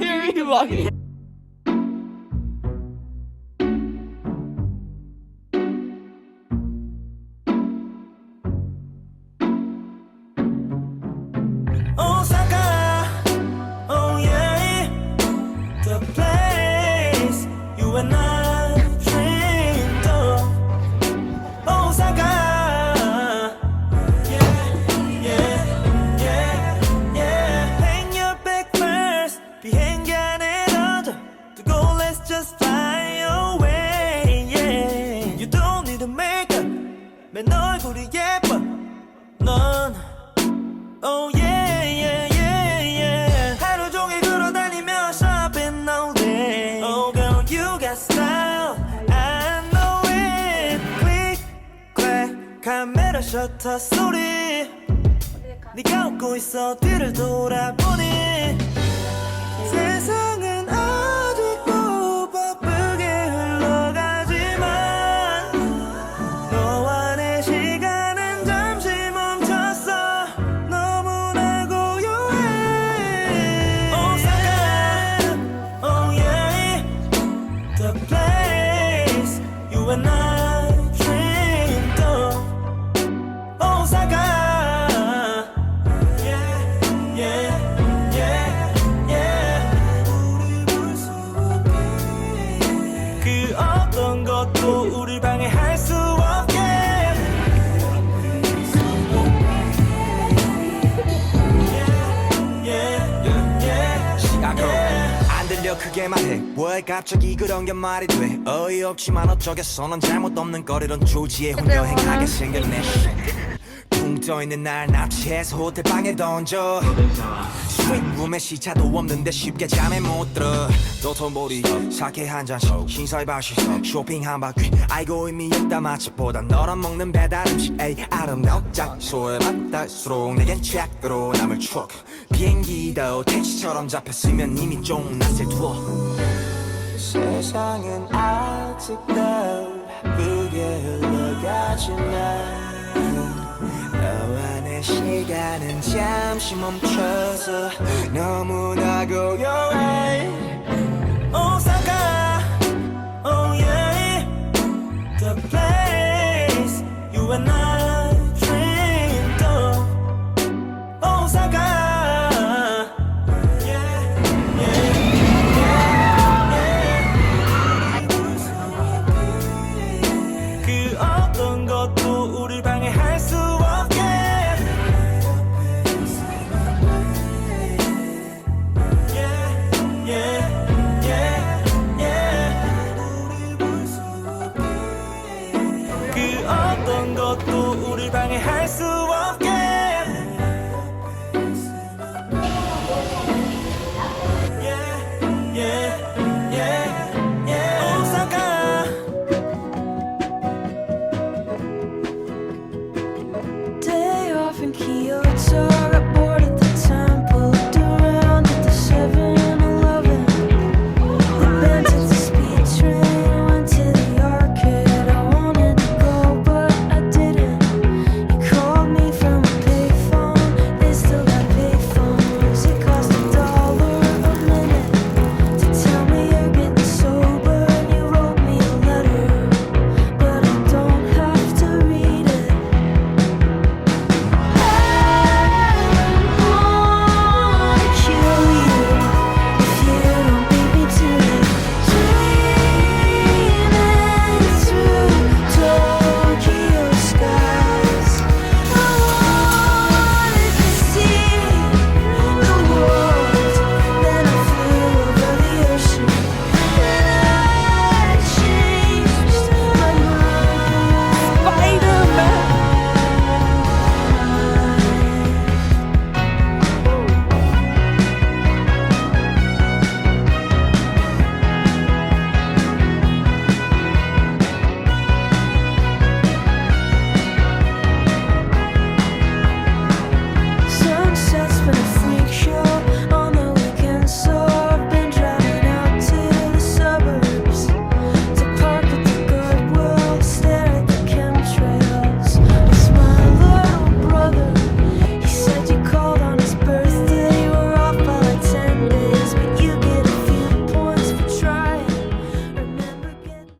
이거 막. Osaka, oh yeah, the place you and I dreamed of. Osaka, yeah, yeah, yeah, yeah. Hang your bag first, 비행기 안에 던져 두고 let's just fly away, yeah. You don't need to make up, 맨 얼굴이 예뻐, 넌. Oh yeah, yeah, yeah, yeah. 하루 종일 걸어다니며 shopping all day. Oh girl, you got style, I know it. Click, clack, 카메라 셔터 소리. 네가 웃고 있어 뒤를 돌아보니 세상은 아직도 바쁘게 흘러가지만 너와 내 시간은 잠시 멈췄어. 너무나 고요해. Osaka, oh yeah, the place you and I dreamed of. Osaka, yeah, yeah, yeah, yeah. 우리 볼 수 없게 그 어떤 것도 우릴 방해할 수 없게. 시각으로 안 들려 크게 말해 왜 갑자기 그런 게 말이 돼 어이없지만 어쩌겠어 넌 잘못 없는 거리론 조지에 혼자 행하게 생겼네 붕 떠있는 날 납치해서 호텔 방에 던져 스윗룸에 시차도 없는데 쉽게 잠에 못 들어 도토모리 사케 한 잔씩 신사의 바시 쇼핑 한 바퀴 아이고 의미 없다 맛집보다 너랑 먹는 배달 음식 에이 아름다운 장소에 맞닿을수록 내겐 책으로 남을 추억 비행기도 택시처럼 잡혔으면 이미 좀 낯을 두어 세상은 아직도 바쁘게 흘러가지만 너와 내 시간은 잠시 멈춰서 너무나 고요해 Osaka, oh yeah, the place you and I dreamed of. Osaka, yeah, yeah, yeah, yeah. 그 어떤 것도 우릴 방해할 수 없게. Yeah, yeah, yeah, yeah. 우릴 볼 수 없게. 그 어떤 것도 우릴 방해할 수 없게. Yeah, yeah, yeah, yeah. Osaka. Day off in Kyoto.